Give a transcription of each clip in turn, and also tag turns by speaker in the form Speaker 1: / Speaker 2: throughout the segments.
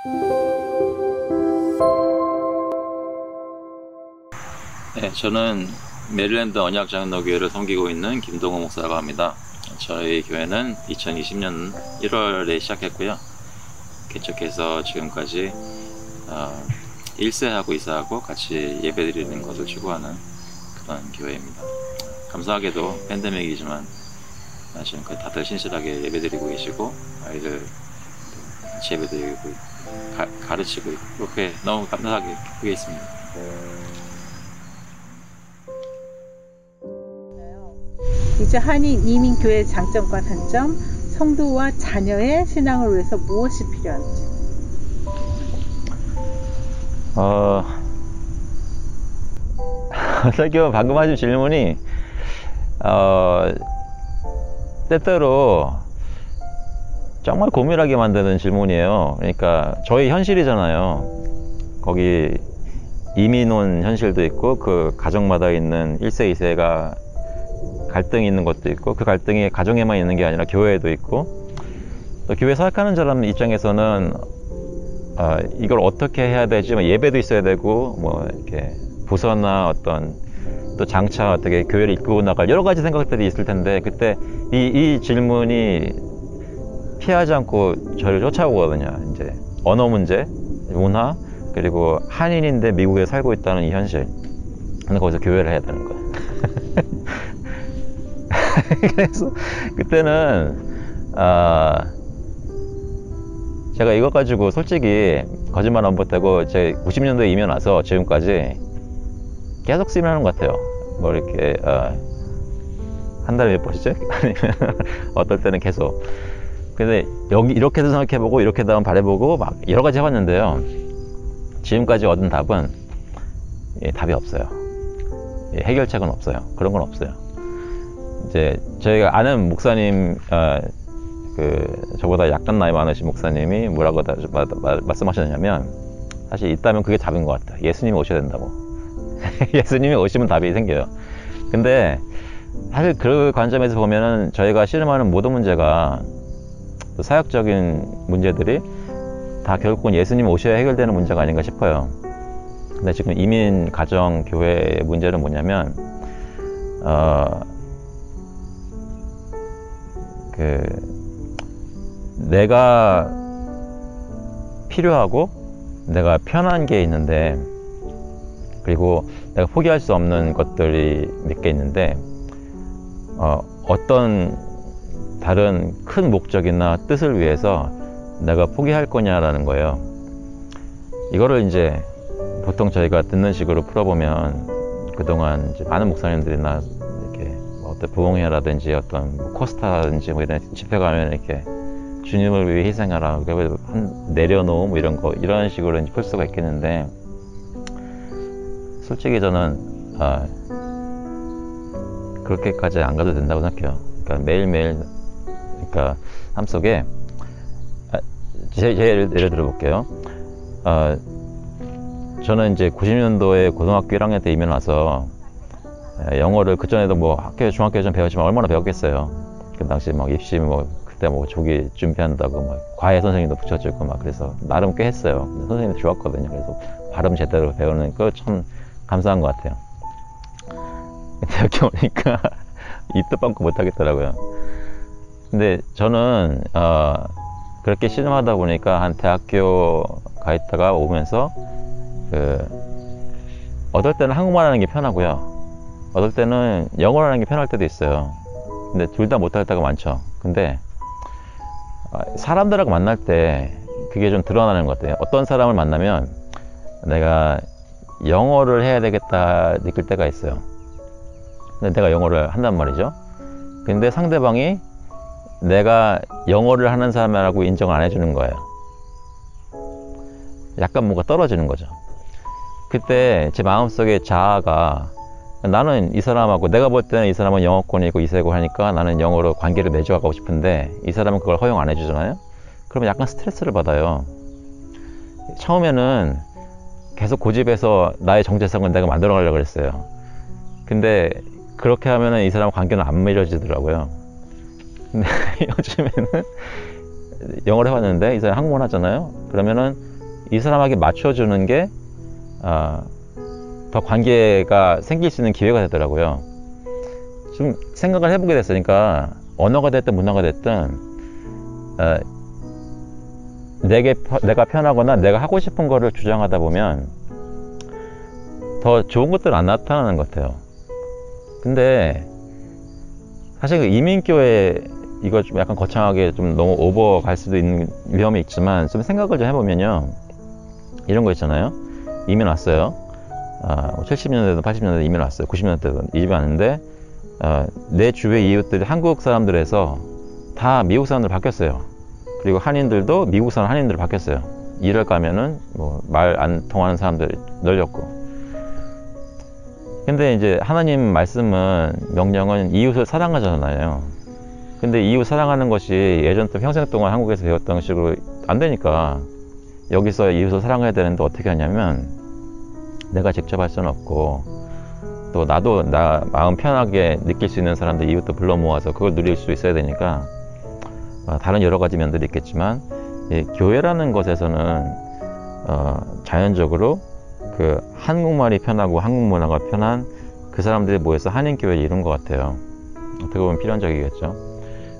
Speaker 1: 네, 저는 메릴랜드 언약장로교회를 섬기고 있는 김동호 목사라고 합니다. 저희 교회는 2020년 1월에 시작했고요. 개척해서 지금까지 1세하고 2세하고 같이 예배드리는 것을 추구하는 그런 교회입니다. 감사하게도 팬데믹이지만 지금까지 다들 신실하게 예배드리고 계시고 아이들 같이 예배드리고 가르치고 있고 그렇게 너무 감사하게 기쁘게 있습니다.
Speaker 2: 이제 한인 이민교회의 장점과 단점, 성도와 자녀의 신앙을 위해서 무엇이 필요한지.
Speaker 3: 설교 방금 하신 질문이 때때로 정말 고민하게 만드는 질문이에요. 그러니까 저희 현실이잖아요. 거기 이민 온 현실도 있고 그 가정마다 있는 1세, 2세가 갈등이 있는 것도 있고 그 갈등이 가정에만 있는 게 아니라 교회에도 있고 또 교회 사역하는 사람 입장에서는 이걸 어떻게 해야 되지? 예배도 있어야 되고 뭐 이렇게 부서나 어떤 또 장차 어떻게 교회를 이끌고 나갈 여러 가지 생각들이 있을 텐데 그때 이 질문이 피하지 않고 저를 쫓아오거든요. 이제 언어 문제, 문화, 그리고 한인인데 미국에 살고 있다는 이 현실. 근데 거기서 교회를 해야 되는 거예요. 그래서 그때는 제가 이것 가지고 솔직히 거짓말 안 보태고 제 90년도에 이민 와서 지금까지 계속 쓰임하는 것 같아요. 뭐 이렇게 한 달에 몇 번이죠? 아니면 어떨 때는 계속. 근데 여기 이렇게도 생각해보고 이렇게도 한번 바라보고 막 여러 가지 해봤는데요. 지금까지 얻은 답은 답이 없어요. 해결책은 없어요. 그런 건 없어요. 이제 저희가 아는 목사님, 저보다 약간 나이 많으신 목사님이 뭐라고 말씀하셨냐면 사실 있다면 그게 답인 것 같아요. 예수님이 오셔야 된다고. 예수님이 오시면 답이 생겨요. 근데 사실 그 관점에서 보면은 저희가 씨름하는 모든 문제가 사역적인 문제들이 다 결국은 예수님이 오셔야 해결되는 문제가 아닌가 싶어요. 근데 지금 이민, 가정, 교회 문제는 뭐냐면 내가 필요하고 내가 편한 게 있는데 그리고 내가 포기할 수 없는 것들이 몇 개 있는데 어떤 다른 큰 목적이나 뜻을 위해서 내가 포기할 거냐라는 거예요. 이거를 이제 보통 저희가 듣는 식으로 풀어보면 그동안 이제 많은 목사님들이나 이렇게 어떤 부흥회라든지 어떤 코스타라든지 뭐 이런 집회 가면 이렇게 주님을 위해 희생하라, 내려놓음 뭐 이런 거 이런 식으로 이제 풀 수가 있겠는데 솔직히 저는 그렇게까지 안 가도 된다고 생각해요. 그러니까 매일매일 그러니까 삶 속에 제 예를 들어볼게요. 저는 이제 90년도에 고등학교 1학년 때 이민 와서 영어를 그전에도 뭐 중학교 전 배웠지만 얼마나 배웠겠어요. 그 당시 막 입시 뭐 그때 뭐 조기 준비한다고 막 과외 선생님도 붙여주고 막 그래서 나름 꽤 했어요. 근데 선생님도 좋았거든요. 그래서 발음 제대로 배우는 거 참 감사한 것 같아요. 대학교 오니까 입도 빵꾸 못 하겠더라고요. 근데 저는 그렇게 씨름하다 보니까 한 대학교 가 있다가 오면서 어떨 때는 한국말 하는 게 편하고요. 어떨 때는 영어를 하는 게 편할 때도 있어요. 근데 둘 다 못할 때가 많죠. 근데 사람들하고 만날 때 그게 좀 드러나는 것 같아요. 어떤 사람을 만나면 내가 영어를 해야 되겠다 느낄 때가 있어요. 근데 내가 영어를 한단 말이죠. 근데 상대방이 내가 영어를 하는 사람이라고 인정을 안 해주는 거예요. 약간 뭔가 떨어지는 거죠. 그때 제 마음속에 자아가 나는 이 사람하고 내가 볼 때는 이 사람은 영어권이고 이세고 하니까 나는 영어로 관계를 맺어가고 싶은데 이 사람은 그걸 허용 안 해주잖아요. 그러면 약간 스트레스를 받아요. 처음에는 계속 고집해서 나의 정체성을 내가 만들어 가려고 그랬어요. 근데 그렇게 하면은 이 사람 관계는 안 맺어지더라고요. 근데 요즘에는 영어를 해봤는데 이 사람이 한국말 하잖아요. 그러면은 이 사람에게 맞춰주는 게 더 관계가 생길 수 있는 기회가 되더라고요. 좀 생각을 해보게 됐으니까 언어가 됐든 문화가 됐든 내가 편하거나 내가 하고 싶은 거를 주장하다 보면 더 좋은 것들은 안 나타나는 것 같아요. 근데 사실 그 이민교회 이거 좀 약간 거창하게 좀 너무 오버 갈 수도 있는 위험이 있지만 좀 생각을 좀 해보면요, 이런 거 있잖아요. 이민 왔어요. 70년대든 80년대 이민 왔어요. 90년대든 이민 왔는데 내 주변 이웃들이 한국 사람들에서 다 미국 사람들 바뀌었어요. 그리고 한인들도 미국 사람 한인들 바뀌었어요. 일을 가면은 뭐 말 안 통하는 사람들이 널렸고. 근데 이제 하나님 말씀은, 명령은 이웃을 사랑하잖아요. 근데 이웃 사랑하는 것이 예전 또 평생 동안 한국에서 배웠던 식으로 안 되니까 여기서 이웃을 사랑해야 되는데 어떻게 하냐면, 내가 직접 할 수는 없고 또 나도 나 마음 편하게 느낄 수 있는 사람들 이웃도 불러 모아서 그걸 누릴 수 있어야 되니까 다른 여러 가지 면들이 있겠지만, 교회라는 것에서는 자연적으로 그 한국말이 편하고 한국 문화가 편한 그 사람들이 모여서 한인교회를 이룬 것 같아요. 어떻게 보면 필연적이겠죠.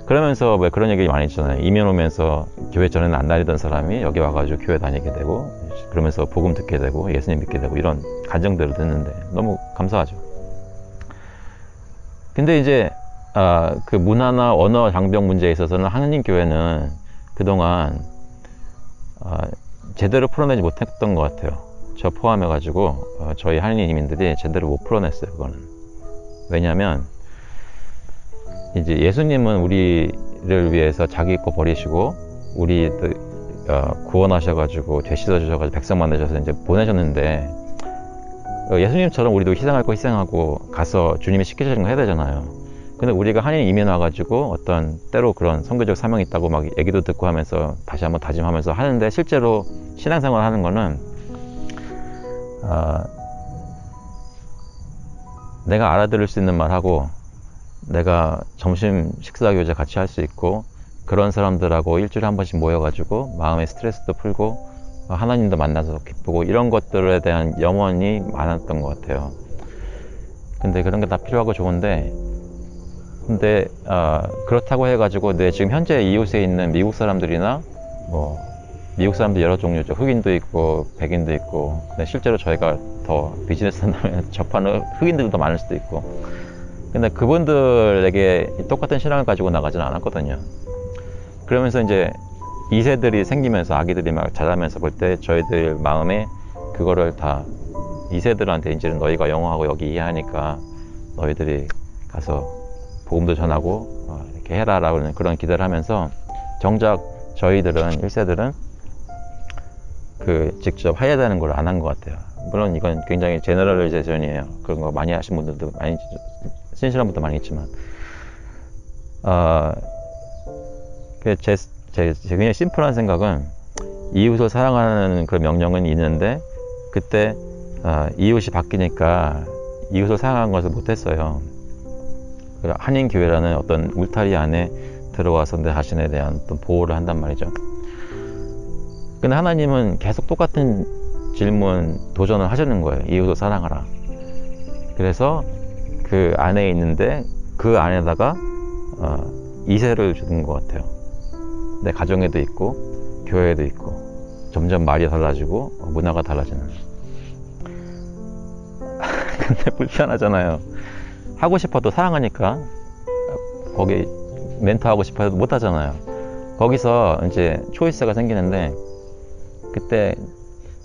Speaker 3: 그러면서 왜 그런 얘기 많이 있잖아요. 이민 오면서 교회 전에는 안 다니던 사람이 여기 와가지고 교회 다니게 되고, 그러면서 복음 듣게 되고 예수님 믿게 되고, 이런 간증들을 듣는데 너무 감사하죠. 근데 이제 그 문화나 언어 장벽 문제에 있어서는 한인교회는 그동안 제대로 풀어내지 못했던 것 같아요. 저 포함해가지고 저희 한인 이민들이 제대로 못 풀어냈어요. 그거는. 왜냐하면 이제 예수님은 우리를 위해서 자기 거 버리시고 우리 구원하셔가지고 죄 씻어주셔가지고 백성 만드셔서 이제 보내셨는데, 예수님처럼 우리도 희생할 거 희생하고 가서 주님이 시키시는 거 해야 되잖아요. 근데 우리가 한인 이민 와가지고 어떤 때로 그런 선교적 사명이 있다고 막 얘기도 듣고 하면서 다시 한번 다짐하면서 하는데, 실제로 신앙생활 하는 거는 내가 알아들을 수 있는 말하고 내가 점심 식사 교제 같이 할 수 있고, 그런 사람들하고 일주일에 한 번씩 모여가지고 마음의 스트레스도 풀고 하나님도 만나서 기쁘고, 이런 것들에 대한 염원이 많았던 것 같아요. 근데 그런 게 다 필요하고 좋은데, 근데 그렇다고 해가지고 내 지금 현재 이웃에 있는 미국 사람들이나 뭐 미국 사람들 여러 종류죠. 흑인도 있고 백인도 있고, 근데 실제로 저희가 더 비즈니스 한다면 접하는 흑인들도 더 많을 수도 있고, 근데 그분들에게 똑같은 신앙을 가지고 나가지는 않았거든요. 그러면서 이제 2세들이 생기면서 아기들이 막 자라면서 볼 때 저희들 마음에 그거를 다 2세들한테 이제는 너희가 영어하고 여기 이해하니까 너희들이 가서 복음도 전하고 이렇게 해라라고 그런 기대를 하면서, 정작 저희들은 1세들은 그 직접 해야 되는 걸 안 한 것 같아요. 물론 이건 굉장히 제너럴리제이션이에요. 그런 거 많이 하신 분들도 많이, 신실한 분도 많이 있지만, 제 굉장히 심플한 생각은, 이웃을 사랑하는 그 명령은 있는데 그때 이웃이 바뀌니까 이웃을 사랑하는 것을 못했어요. 한인교회라는 어떤 울타리 안에 들어와서 내 자신에 대한 어떤 보호를 한단 말이죠. 근데 하나님은 계속 똑같은 질문, 도전을 하시는 거예요. 이웃을 사랑하라. 그래서 그 안에 있는데 그 안에다가 2세를 주는 것 같아요. 내 가정에도 있고 교회에도 있고, 점점 말이 달라지고 문화가 달라지는. 근데 불편하잖아요. 하고 싶어도 사랑하니까 거기 멘토하고 싶어도 못 하잖아요. 거기서 이제 초이스가 생기는데, 그때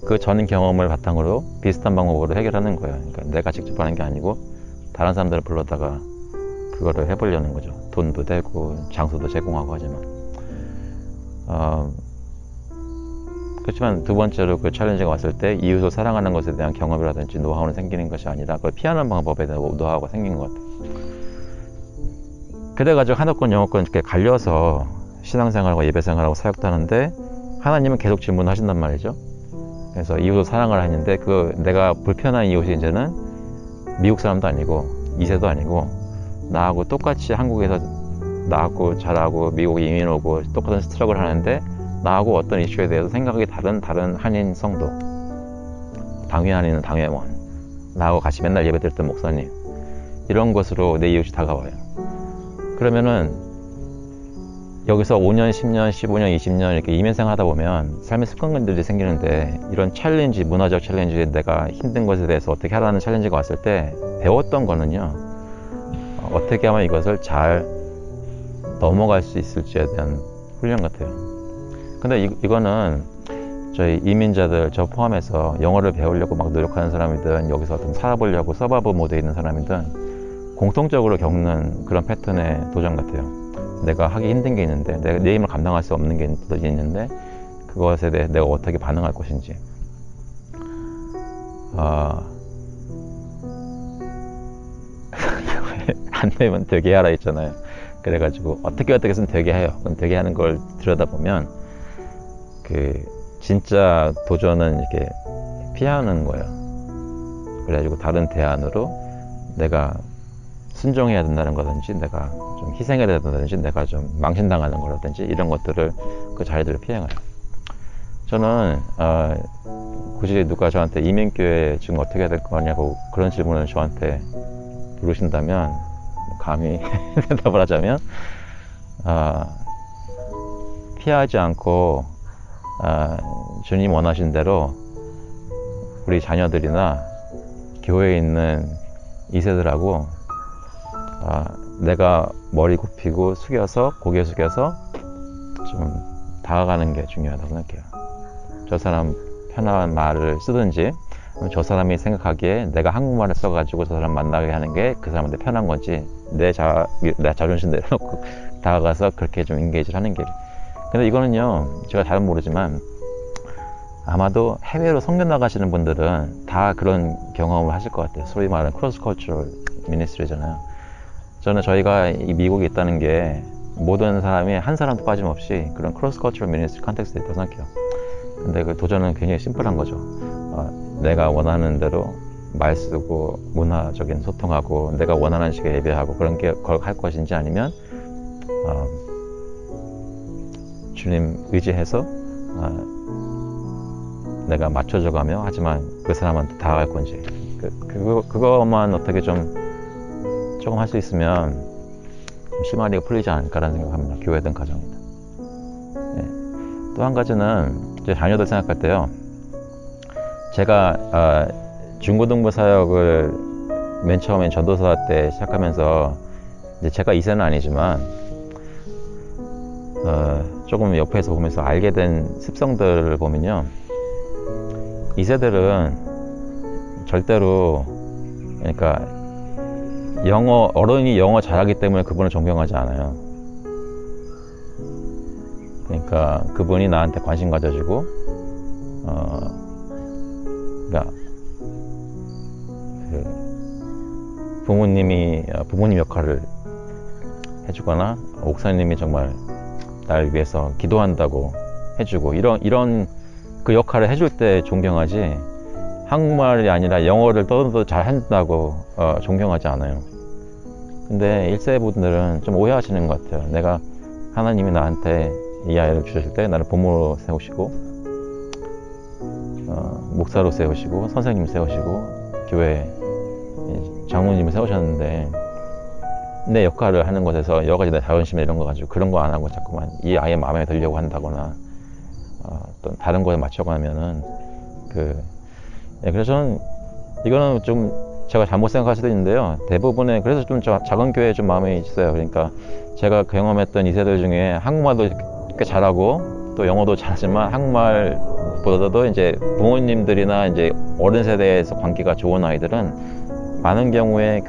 Speaker 3: 그 전 경험을 바탕으로 비슷한 방법으로 해결하는 거예요. 그러니까 내가 직접 하는 게 아니고 다른 사람들을 불러다가 그거를 해보려는 거죠. 돈도 되고 장소도 제공하고 하지만. 그렇지만 두 번째로 그 챌린지가 왔을 때 이웃을 사랑하는 것에 대한 경험이라든지 노하우는 생기는 것이 아니라 그걸 피하는 방법에 대한 노하우가 생긴 것 같아요. 그래가지고 하나권 영어권 이렇게 갈려서 신앙생활하고 예배생활하고 사역도 하는데, 하나님은 계속 질문하신단 말이죠. 그래서 이웃을 사랑을 하는데, 그 내가 불편한 이웃이 이제는 미국 사람도 아니고 2세도 아니고 나하고 똑같이 한국에서 나하고 자라고 미국에 이민 오고 똑같은 스트럭을 하는데 나하고 어떤 이슈에 대해서 생각이 다른 한인 성도, 당회 한인은 당회원, 나하고 같이 맨날 예배 드렸던 목사님, 이런 것으로 내 이웃이 다가와요. 그러면은 여기서 5년, 10년, 15년, 20년 이렇게 이민생 하다 보면 삶의 습관들이 생기는데, 이런 챌린지, 문화적 챌린지에 내가 힘든 것에 대해서 어떻게 하라는 챌린지가 왔을 때 배웠던 거는요, 어떻게 하면 이것을 잘 넘어갈 수 있을지에 대한 훈련 같아요. 근데 이거는 저희 이민자들, 저 포함해서 영어를 배우려고 막 노력하는 사람이든, 여기서 어떤 살아보려고 서바이벌 모드에 있는 사람이든 공통적으로 겪는 그런 패턴의 도전 같아요. 내가 하기 힘든 게 있는데, 내 힘을 감당할 수 없는 게 있는데, 그것에 대해 내가 어떻게 반응할 것인지. 안 되면 되게 하라 했잖아요. 그래가지고 어떻게 해서는 되게 해요. 그럼 되게 하는 걸 들여다보면 진짜 도전은 이렇게 피하는 거예요. 그래가지고 다른 대안으로 내가 순종해야 된다는 거든지, 내가 좀 희생해야 된다든지, 내가 좀 망신당하는 거라든지, 이런 것들을 그 자리들을 피해가요. 저는 굳이 누가 저한테 이민교회 지금 어떻게 해야 될 거냐고 그런 질문을 저한테 물으신다면, 감히 대답을 하자면, 피하지 않고 주님 원하신 대로 우리 자녀들이나 교회에 있는 2세들하고 내가 머리 굽히고 숙여서, 고개 숙여서 좀 다가가는 게 중요하다고 생각해요. 저 사람 편한 말을 쓰든지, 저 사람이 생각하기에 내가 한국말을 써가지고 저 사람 만나게 하는 게 그 사람한테 편한 건지, 내 자존심 내려놓고 다가가서 그렇게 좀 인게이지를 하는 게. 근데 이거는요, 제가 잘은 모르지만 아마도 해외로 선교 나가시는 분들은 다 그런 경험을 하실 것 같아요. 소위 말하는 크로스 컬처럴 미니스트리잖아요. 저는 저희가 이 미국에 있다는 게 모든 사람이 한 사람도 빠짐없이 그런 크로스 컬처럴 미니스트리 컨텍스트에 있다고 생각해요. 근데 그 도전은 굉장히 심플한 거죠. 내가 원하는 대로 말 쓰고 문화적인 소통하고 내가 원하는 식의 예배하고 그런 게 할 것인지, 아니면 주님 의지해서 내가 맞춰줘가며 하지만 그 사람한테 다가갈 건지, 그거만 어떻게 조금 할 수 있으면 실마리가 풀리지 않을까라는 생각합니다. 교회든 가정이든. 네. 또 한 가지는 제 자녀들 생각할 때요, 제가 중고등부 사역을 맨 처음에 전도사 때 시작하면서, 이제 제가 2세는 아니지만 조금 옆에서 보면서 알게 된 습성들을 보면요, 2세들은 절대로, 그러니까 어른이 영어 잘하기 때문에 그분을 존경하지 않아요. 그러니까 그분이 나한테 관심 가져주고, 그러니까 부모님 역할을 해주거나, 목사님이 정말 날 위해서 기도한다고 해주고, 이런 그 역할을 해줄 때 존경하지, 한국말이 아니라 영어를 떠도 잘 한다고 존경하지 않아요. 근데 1세 분들은 좀 오해하시는 것 같아요. 내가, 하나님이 나한테 이 아이를 주셨을 때 나를 부모로 세우시고, 목사로 세우시고, 선생님 세우시고, 교회 장로님을 세우셨는데, 내 역할을 하는 것에서 여러 가지 내 자존심 이런 거 가지고 그런 거 안 하고 자꾸만 이 아이의 마음에 들려고 한다거나 또 다른 거에 맞춰가면은 그래서 저는 이거는 좀 제가 잘못 생각할 수도 있는데요, 대부분의, 그래서 좀 작은 교회에 좀 마음이 있어요. 그러니까 제가 경험했던 2세들 중에 한국말도 꽤 잘하고 또 영어도 잘하지만 한국말보다도 이제 부모님들이나 이제 어른 세대에서 관계가 좋은 아이들은 많은 경우에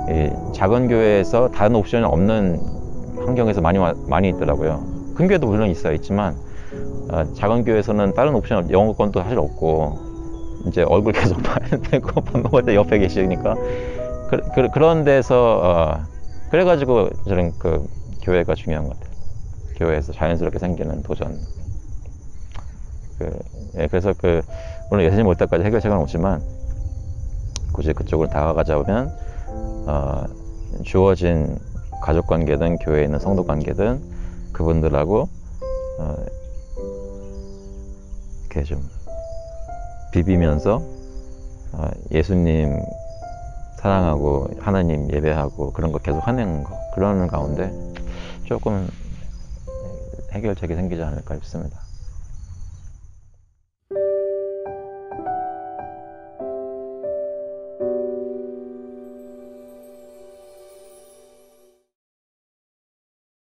Speaker 3: 이 작은 교회에서 다른 옵션이 없는 환경에서 많이 있더라고요. 큰 교회도 물론 있지만 작은 교회에서는 다른 옵션, 영어권도 사실 없고, 이제 얼굴 계속 봐야 되고 밥 먹을 때 옆에 계시니까 그런 데서 그래가지고 저는 교회가 중요한 것 같아요. 교회에서 자연스럽게 생기는 도전. 그래서 물론 예수님 올 때까지 해결책은 없지만 굳이 그쪽으로 다가가자면 주어진 가족관계든 교회에 있는 성도관계든 그분들하고 이렇게 좀 비비면서 예수님 사랑하고 하나님 예배하고 그런 거 계속 하는 거, 그러는 가운데 조금 해결책이 생기지 않을까 싶습니다.